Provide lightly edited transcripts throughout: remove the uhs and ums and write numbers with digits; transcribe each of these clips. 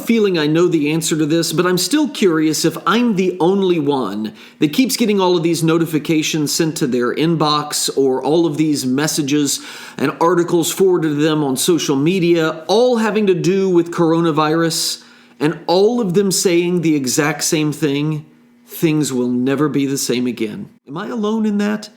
feeling I know the answer to this, but I'm still curious if I'm the only one that keeps getting all of these notifications sent to their inbox, or all of these messages and articles forwarded to them on social media, all having to do with coronavirus, and all of them saying the exact same thing: things will never be the same again. Am I alone in that?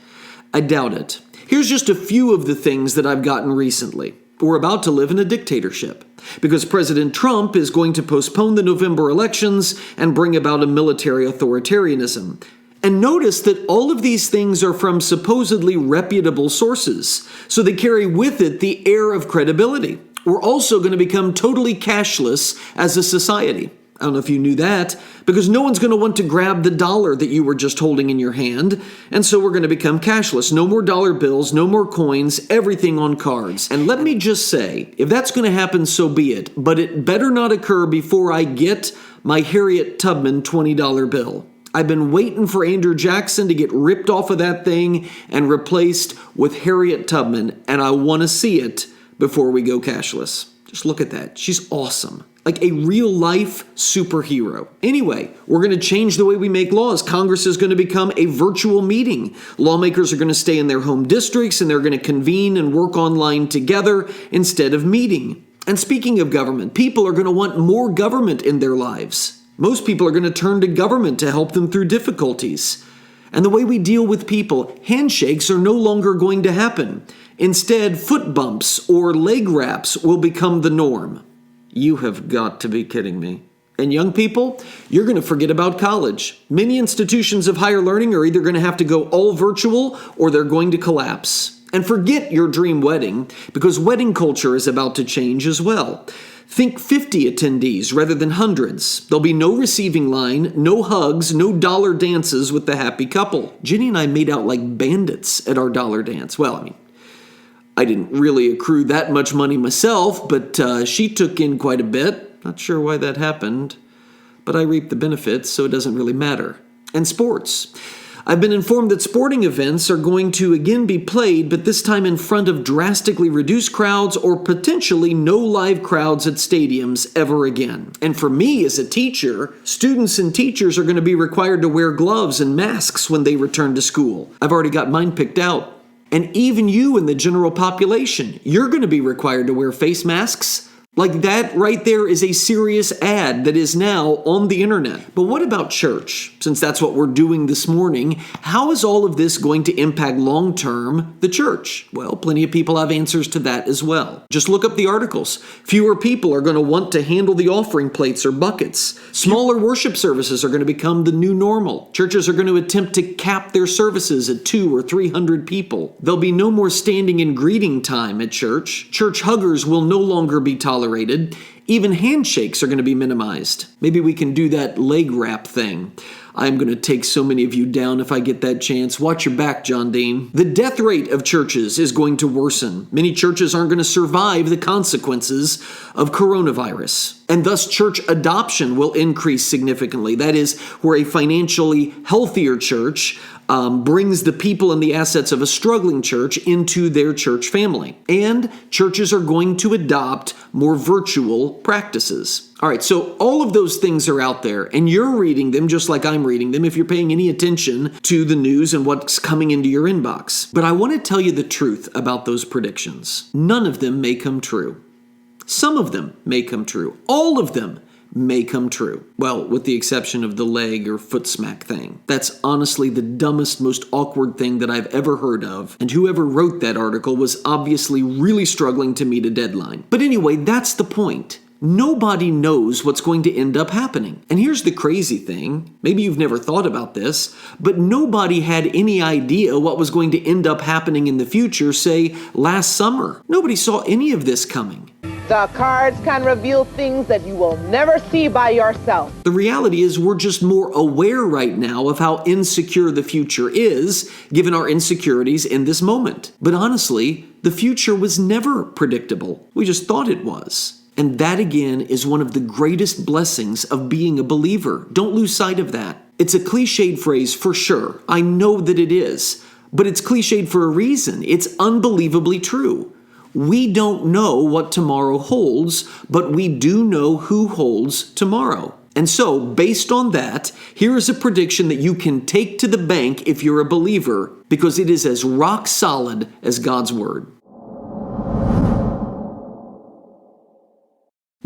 I doubt it. Here's just a few of the things that I've gotten recently. We're about to live in a dictatorship because President Trump is going to postpone the November elections and bring about a military authoritarianism. And notice that all of these things are from supposedly reputable sources, so they carry with it the air of credibility. We're also going to become totally cashless as a society. I don't know if you knew that, because no one's going to want to grab the dollar that you were just holding in your hand, and so we're going to become cashless. No more dollar bills, no more coins, everything on cards. And let me just say, if that's going to happen, so be it, but it better not occur before I get my Harriet Tubman $20 bill. I've been waiting for Andrew Jackson to get ripped off of that thing and replaced with Harriet Tubman, and I want to see it before we go cashless. Just look at that. She's awesome. Like a real-life superhero. Anyway, we're going to change the way we make laws. Congress is going to become a virtual meeting. Lawmakers are going to stay in their home districts, and they're going to convene and work online together instead of meeting. And speaking of government, people are going to want more government in their lives. Most people are going to turn to government to help them through difficulties. And the way we deal with people, handshakes are no longer going to happen. Instead, foot bumps or leg wraps will become the norm. You have got to be kidding me. And young people, you're going to forget about college. Many institutions of higher learning are either going to have to go all virtual or they're going to collapse. And forget your dream wedding, because wedding culture is about to change as well. Think 50 attendees rather than hundreds. There'll be no receiving line, no hugs, no dollar dances with the happy couple. Jenny and I made out like bandits at our dollar dance. Well, I didn't really accrue that much money myself, but she took in quite a bit. Not sure why that happened, but I reaped the benefits, so it doesn't really matter. And sports. I've been informed that sporting events are going to again be played, but this time in front of drastically reduced crowds or potentially no live crowds at stadiums ever again. And for me as a teacher, students and teachers are going to be required to wear gloves and masks when they return to school. I've already got mine picked out. And even you in the general population, you're going to be required to wear face masks. Like that right there is a serious ad that is now on the internet. But what about church? Since that's what we're doing this morning, how is all of this going to impact long-term the church? Well, plenty of people have answers to that as well. Just look up the articles. Fewer people are going to want to handle the offering plates or buckets. Smaller worship services are going to become the new normal. Churches are going to attempt to cap their services at 200 or 300 people. There'll be no more standing and greeting time at church. Church huggers will no longer be tolerated. Even handshakes are going to be minimized. Maybe we can do that leg wrap thing. I'm going to take so many of you down if I get that chance. Watch your back, John Dean. The death rate of churches is going to worsen. Many churches aren't going to survive the consequences of coronavirus. And thus church adoption will increase significantly. That is, where a financially healthier church brings the people and the assets of a struggling church into their church family. And churches are going to adopt more virtual practices. All right, so all of those things are out there, and you're reading them just like I'm reading them if you're paying any attention to the news and what's coming into your inbox. But I want to tell you the truth about those predictions. None of them may come true. Some of them may come true. All of them may come true. Well, with the exception of the leg or foot smack thing. That's honestly the dumbest, most awkward thing that I've ever heard of. And whoever wrote that article was obviously really struggling to meet a deadline. But anyway, that's the point. Nobody knows what's going to end up happening. And here's the crazy thing. Maybe you've never thought about this, but nobody had any idea what was going to end up happening in the future, say, last summer. Nobody saw any of this coming. The cards can reveal things that you will never see by yourself. The reality is we're just more aware right now of how insecure the future is, given our insecurities in this moment. But honestly, the future was never predictable. We just thought it was. And that, again, is one of the greatest blessings of being a believer. Don't lose sight of that. It's a cliched phrase for sure. I know that it is. But it's cliched for a reason. It's unbelievably true. We don't know what tomorrow holds, but we do know who holds tomorrow. And so, based on that, here is a prediction that you can take to the bank if you're a believer, because it is as rock solid as God's Word.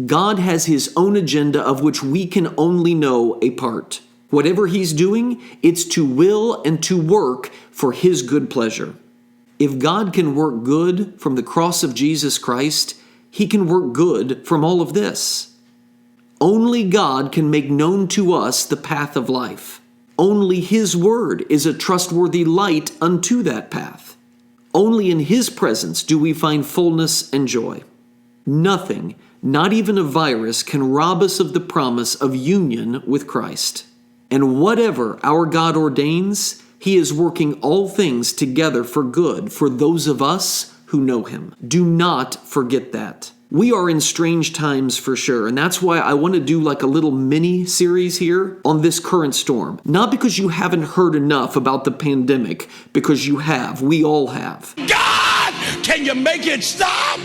God has His own agenda of which we can only know a part. Whatever He's doing, it's to will and to work for His good pleasure. If God can work good from the cross of Jesus Christ, He can work good from all of this. Only God can make known to us the path of life. Only His Word is a trustworthy light unto that path. Only in His presence do we find fullness and joy. Nothing, not even a virus, can rob us of the promise of union with Christ. And whatever our God ordains, He is working all things together for good for those of us who know Him. Do not forget that. We are in strange times for sure, and that's why I want to do like a little mini series here on this current storm. Not because you haven't heard enough about the pandemic, because you have. We all have. God, can you make it stop?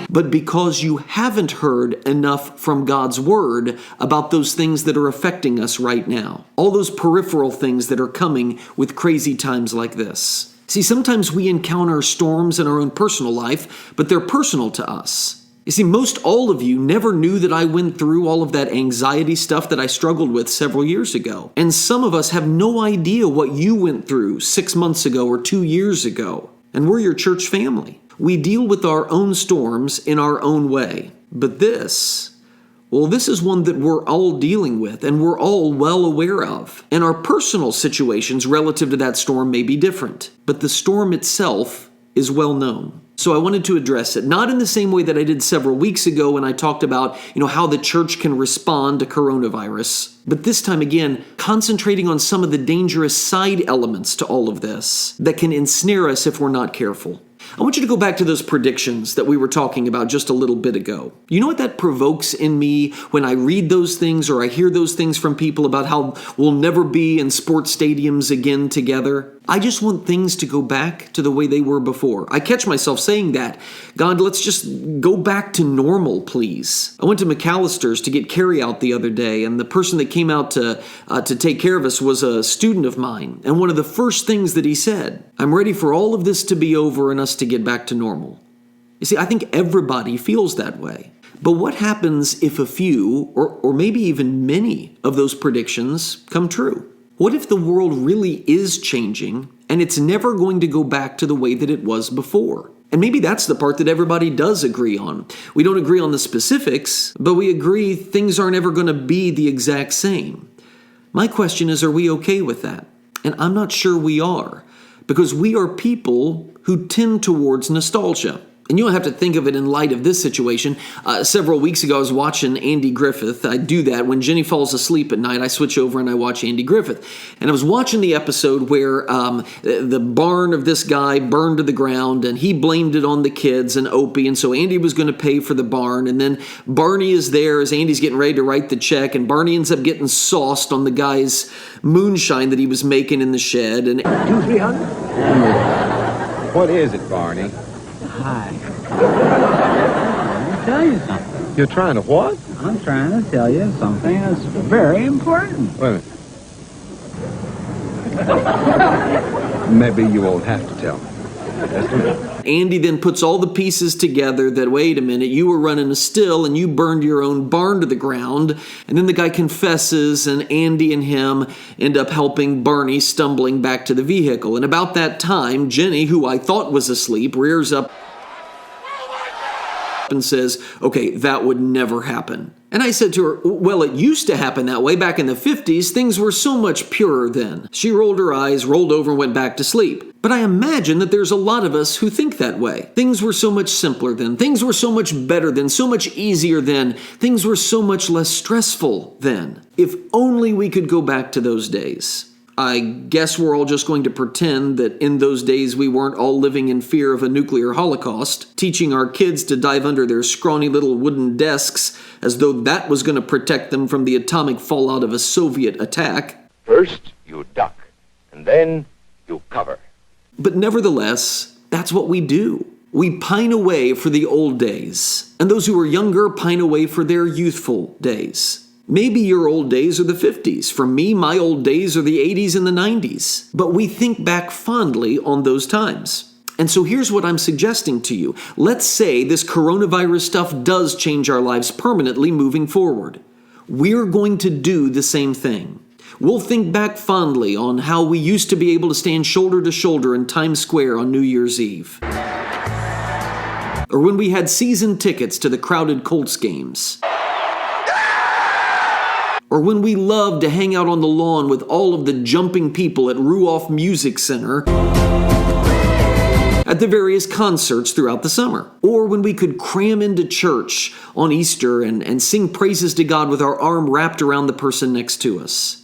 But because you haven't heard enough from God's Word about those things that are affecting us right now. All those peripheral things that are coming with crazy times like this. See, sometimes we encounter storms in our own personal life, but they're personal to us. You see, most all of you never knew that I went through all of that anxiety stuff that I struggled with several years ago. And some of us have no idea what you went through 6 months ago or 2 years ago. And we're your church family. We deal with our own storms in our own way. But this is one that we're all dealing with and we're all well aware of. And our personal situations relative to that storm may be different. But the storm itself is well known. So I wanted to address it, not in the same way that I did several weeks ago when I talked about, how the church can respond to coronavirus. But this time again, concentrating on some of the dangerous side elements to all of this that can ensnare us if we're not careful. I want you to go back to those predictions that we were talking about just a little bit ago. You know what that provokes in me when I read those things or I hear those things from people about how we'll never be in sports stadiums again together? I just want things to go back to the way they were before. I catch myself saying that. God, let's just go back to normal, please. I went to McAllister's to get carry-out the other day, and the person that came out to take care of us was a student of mine. And one of the first things that he said, I'm ready for all of this to be over and us to get back to normal. You see, I think everybody feels that way. But what happens if a few, or maybe even many, of those predictions come true? What if the world really is changing and it's never going to go back to the way that it was before? And maybe that's the part that everybody does agree on. We don't agree on the specifics, but we agree things aren't ever going to be the exact same. My question is, are we okay with that? And I'm not sure we are, because we are people who tend towards nostalgia. And you don't have to think of it in light of this situation. Several weeks ago, I was watching Andy Griffith. I do that. When Jenny falls asleep at night, I switch over and I watch Andy Griffith. And I was watching the episode where the barn of this guy burned to the ground, and he blamed it on the kids and Opie. And so Andy was going to pay for the barn. And then Barney is there as Andy's getting ready to write the check. And Barney ends up getting sauced on the guy's moonshine that he was making in the shed. And 200-300? What is it, Barney? Hi. Let me tell you something. You're trying to what? I'm trying to tell you something that's very important. Wait a minute. Maybe you won't have to tell me. Andy then puts all the pieces together that, wait a minute, you were running a still and you burned your own barn to the ground. And then the guy confesses, and Andy and him end up helping Barney stumbling back to the vehicle. And about that time, Jenny, who I thought was asleep, rears up and says, okay, that would never happen. And I said to her, well, it used to happen that way back in the 50s. Things were so much purer then. She rolled her eyes, rolled over, and went back to sleep. But I imagine that there's a lot of us who think that way. Things were so much simpler then. Things were so much better then, so much easier then. Things were so much less stressful then. If only we could go back to those days. I guess we're all just going to pretend that in those days we weren't all living in fear of a nuclear holocaust, teaching our kids to dive under their scrawny little wooden desks as though that was going to protect them from the atomic fallout of a Soviet attack. First, you duck, and then you cover. But nevertheless, that's what we do. We pine away for the old days, and those who are younger pine away for their youthful days. Maybe your old days are the 50s. For me, my old days are the 80s and the 90s. But we think back fondly on those times. And so here's what I'm suggesting to you. Let's say this coronavirus stuff does change our lives permanently moving forward. We're going to do the same thing. We'll think back fondly on how we used to be able to stand shoulder to shoulder in Times Square on New Year's Eve. Or when we had season tickets to the crowded Colts games. Or when we loved to hang out on the lawn with all of the jumping people at Ruoff Music Center at the various concerts throughout the summer. Or when we could cram into church on Easter and sing praises to God with our arm wrapped around the person next to us.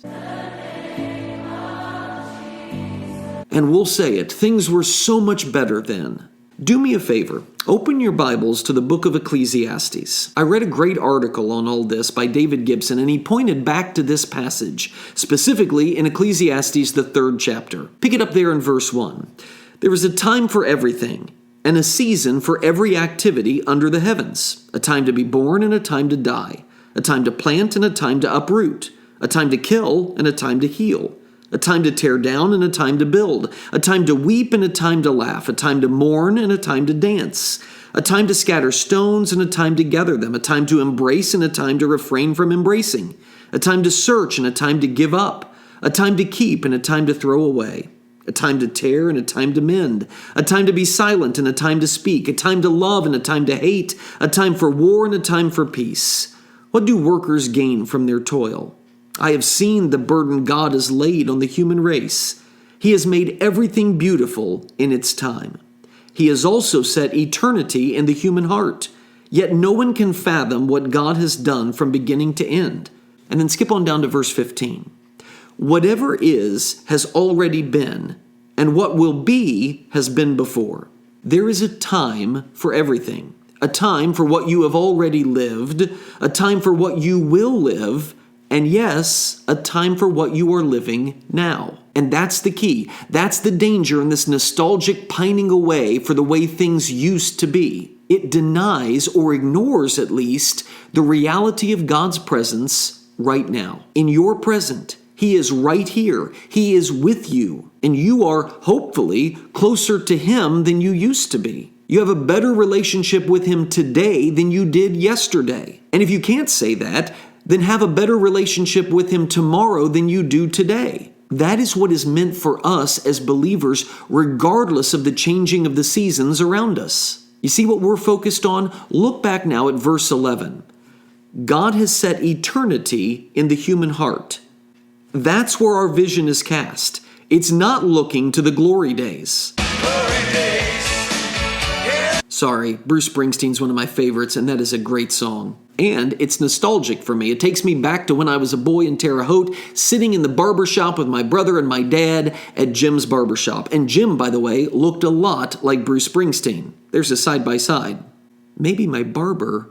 And we'll say it, things were so much better then. Do me a favor, open your Bibles to the book of Ecclesiastes. I read a great article on all this by David Gibson, and he pointed back to this passage, specifically in Ecclesiastes, the 3rd chapter. Pick it up there in verse 1. There is a time for everything, and a season for every activity under the heavens, a time to be born and a time to die, a time to plant and a time to uproot, a time to kill and a time to heal, a time to tear down and a time to build, a time to weep and a time to laugh, a time to mourn and a time to dance, a time to scatter stones and a time to gather them, a time to embrace and a time to refrain from embracing, a time to search and a time to give up, a time to keep and a time to throw away, a time to tear and a time to mend, a time to be silent and a time to speak, a time to love and a time to hate, a time for war and a time for peace. What do workers gain from their toil? I have seen the burden God has laid on the human race. He has made everything beautiful in its time. He has also set eternity in the human heart. Yet no one can fathom what God has done from beginning to end. And then skip on down to verse 15. Whatever is has already been, and what will be has been before. There is a time for everything. A time for what you have already lived, a time for what you will live, and yes, a time for what you are living now. And that's the key. That's the danger in this nostalgic pining away for the way things used to be. It denies, or ignores at least, the reality of God's presence right now. In your present, He is right here. He is with you. And you are, hopefully, closer to Him than you used to be. You have a better relationship with Him today than you did yesterday. And if you can't say that, then have a better relationship with Him tomorrow than you do today. That is what is meant for us as believers, regardless of the changing of the seasons around us. You see what we're focused on? Look back now at verse 11. God has set eternity in the human heart. That's where our vision is cast. It's not looking to the glory days. Sorry, Bruce Springsteen's one of my favorites, and that is a great song. And it's nostalgic for me. It takes me back to when I was a boy in Terre Haute, sitting in the barbershop with my brother and my dad at Jim's barbershop. And Jim, by the way, looked a lot like Bruce Springsteen. There's a side-by-side. Maybe my barber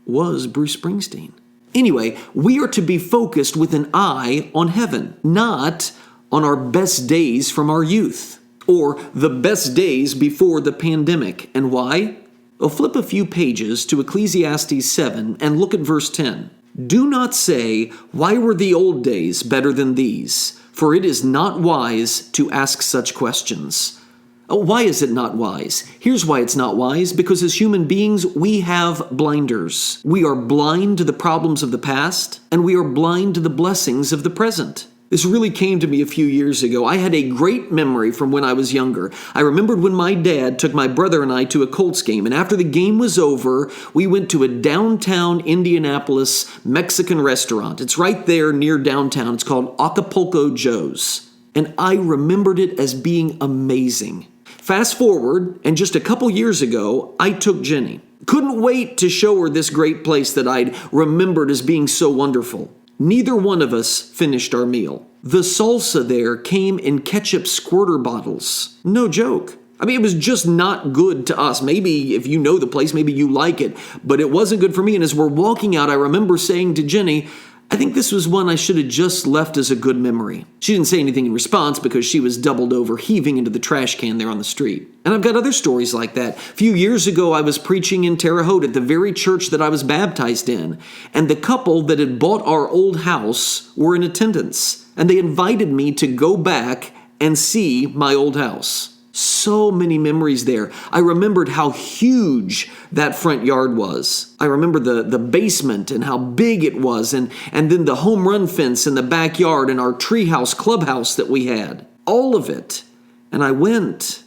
was Bruce Springsteen. Anyway, we are to be focused with an eye on heaven, not on our best days from our youth, or the best days before the pandemic. And why? Well, flip a few pages to Ecclesiastes 7 and look at verse 10. Do not say, why were the old days better than these? For it is not wise to ask such questions. Why is it not wise? Here's why it's not wise. Because as human beings, we have blinders. We are blind to the problems of the past, and we are blind to the blessings of the present. This really came to me a few years ago. I had a great memory from when I was younger. I remembered when my dad took my brother and I to a Colts game, and after the game was over, we went to a downtown Indianapolis Mexican restaurant. It's right there near downtown. It's called Acapulco Joe's, and I remembered it as being amazing. Fast forward, and just a couple years ago, I took Jenny. Couldn't wait to show her this great place that I'd remembered as being so wonderful. Neither one of us finished our meal. The salsa there came in ketchup squirter bottles. No joke. I mean, it was just not good to us. Maybe if you know the place, maybe you like it, but it wasn't good for me. And as we're walking out, I remember saying to Jenny, I think this was one I should have just left as a good memory. She didn't say anything in response because she was doubled over, heaving into the trash can there on the street. And I've got other stories like that. A few years ago, I was preaching in Terre Haute at the very church that I was baptized in, and the couple that had bought our old house were in attendance, and they invited me to go back and see my old house. So many memories there. I remembered how huge that front yard was. I remember the basement and how big it was, and then the home run fence in the backyard and our treehouse clubhouse that we had. All of it. And I went,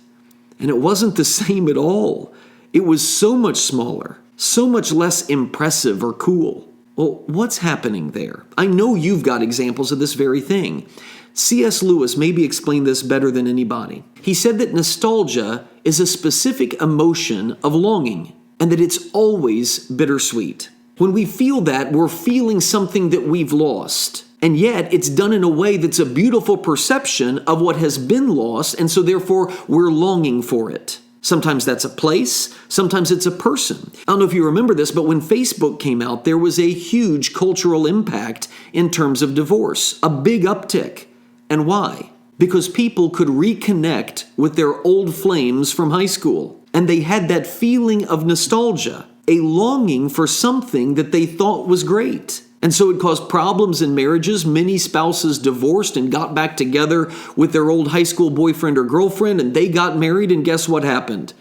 and it wasn't the same at all. It was so much smaller, so much less impressive or cool. Well, what's happening there? I know you've got examples of this very thing. C.S. Lewis maybe explained this better than anybody. He said that nostalgia is a specific emotion of longing, and that it's always bittersweet. When we feel that, we're feeling something that we've lost. And yet, it's done in a way that's a beautiful perception of what has been lost, and so therefore, we're longing for it. Sometimes that's a place, sometimes it's a person. I don't know if you remember this, but when Facebook came out, there was a huge cultural impact in terms of divorce, a big uptick. And why? Because people could reconnect with their old flames from high school. And they had that feeling of nostalgia, a longing for something that they thought was great. And so it caused problems in marriages. Many spouses divorced and got back together with their old high school boyfriend or girlfriend, and they got married, and guess what happened?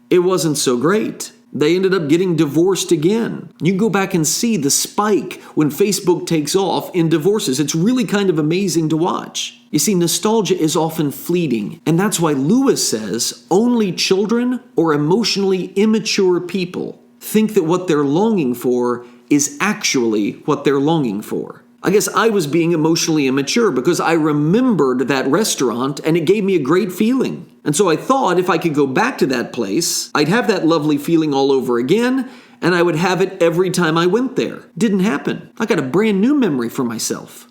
It wasn't so great. They ended up getting divorced again. You can go back and see the spike when Facebook takes off in divorces. It's really kind of amazing to watch. You see, nostalgia is often fleeting, and that's why Lewis says only children or emotionally immature people think that what they're longing for is actually what they're longing for. I guess I was being emotionally immature because I remembered that restaurant and it gave me a great feeling. And so I thought if I could go back to that place, I'd have that lovely feeling all over again, and I would have it every time I went there. Didn't happen. I got a brand new memory for myself.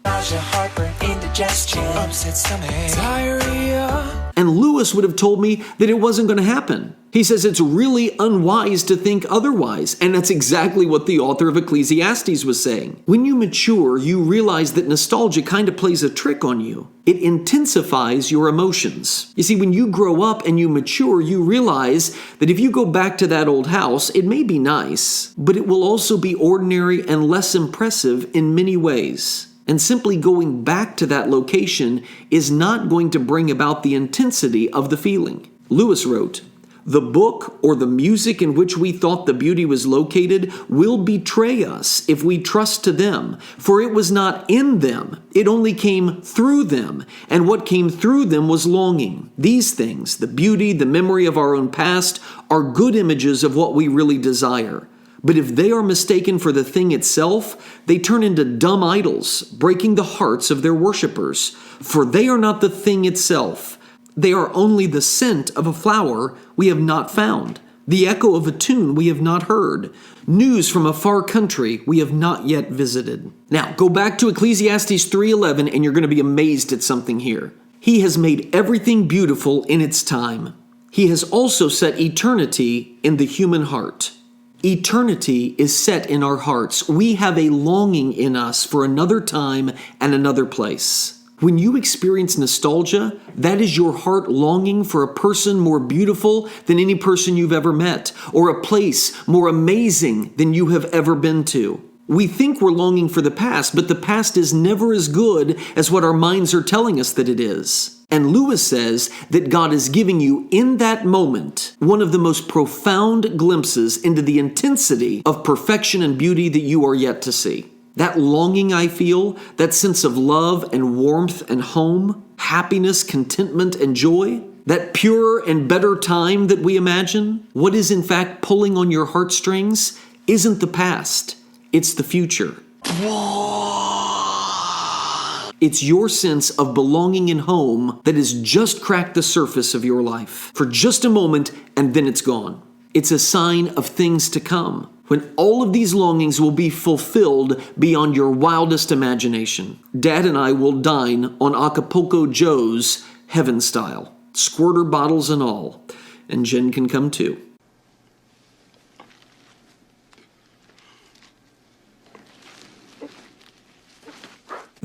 And Lewis would have told me that it wasn't going to happen. He says it's really unwise to think otherwise, and that's exactly what the author of Ecclesiastes was saying. When you mature, you realize that nostalgia kind of plays a trick on you. It intensifies your emotions. You see, when you grow up and you mature, you realize that if you go back to that old house, it may be nice, but it will also be ordinary and less impressive in many ways. And simply going back to that location is not going to bring about the intensity of the feeling. Lewis wrote, "The book or the music in which we thought the beauty was located will betray us if we trust to them, for it was not in them, it only came through them, and what came through them was longing. These things, the beauty, the memory of our own past, are good images of what we really desire. But if they are mistaken for the thing itself, they turn into dumb idols, breaking the hearts of their worshipers. For they are not the thing itself. They are only the scent of a flower we have not found, the echo of a tune we have not heard, news from a far country we have not yet visited." Now, go back to Ecclesiastes 3:11 and you're going to be amazed at something here. He has made everything beautiful in its time. He has also set eternity in the human heart. Eternity is set in our hearts. We have a longing in us for another time and another place. When you experience nostalgia, that is your heart longing for a person more beautiful than any person you've ever met, or a place more amazing than you have ever been to. We think we're longing for the past, but the past is never as good as what our minds are telling us that it is. And Lewis says that God is giving you in that moment one of the most profound glimpses into the intensity of perfection and beauty that you are yet to see. That longing I feel, that sense of love and warmth and home, happiness, contentment, and joy, that purer and better time that we imagine, what is in fact pulling on your heartstrings isn't the past, it's the future. It's your sense of belonging and home that has just cracked the surface of your life for just a moment, and then it's gone. It's a sign of things to come, when all of these longings will be fulfilled beyond your wildest imagination. Dad and I will dine on Acapulco Joe's heaven style, squirter bottles and all, and Jen can come too.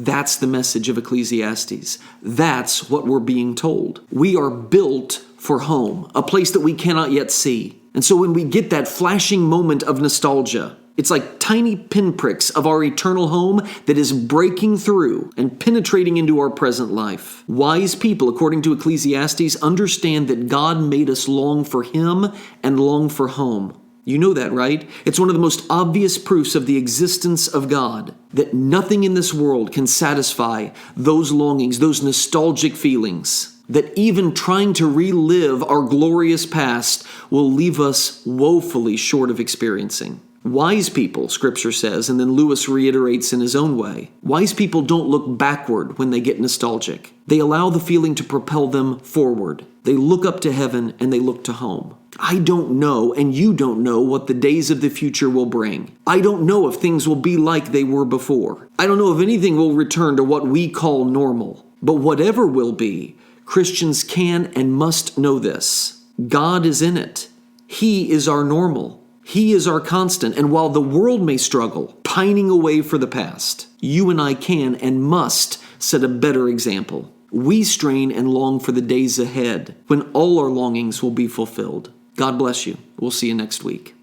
That's the message of Ecclesiastes. That's what we're being told. We are built for home, a place that we cannot yet see. And so when we get that flashing moment of nostalgia, it's like tiny pinpricks of our eternal home that is breaking through and penetrating into our present life. Wise people, according to Ecclesiastes, understand that God made us long for Him and long for home. You know that, right? It's one of the most obvious proofs of the existence of God, that nothing in this world can satisfy those longings, those nostalgic feelings, that even trying to relive our glorious past will leave us woefully short of experiencing. Wise people, Scripture says, and then Lewis reiterates in his own way, wise people don't look backward when they get nostalgic. They allow the feeling to propel them forward. They look up to heaven and they look to home. I don't know, and you don't know what the days of the future will bring. I don't know if things will be like they were before. I don't know if anything will return to what we call normal. But whatever will be, Christians can and must know this. God is in it. He is our normal. He is our constant, and while the world may struggle, pining away for the past, you and I can and must set a better example. We strain and long for the days ahead, when all our longings will be fulfilled. God bless you. We'll see you next week.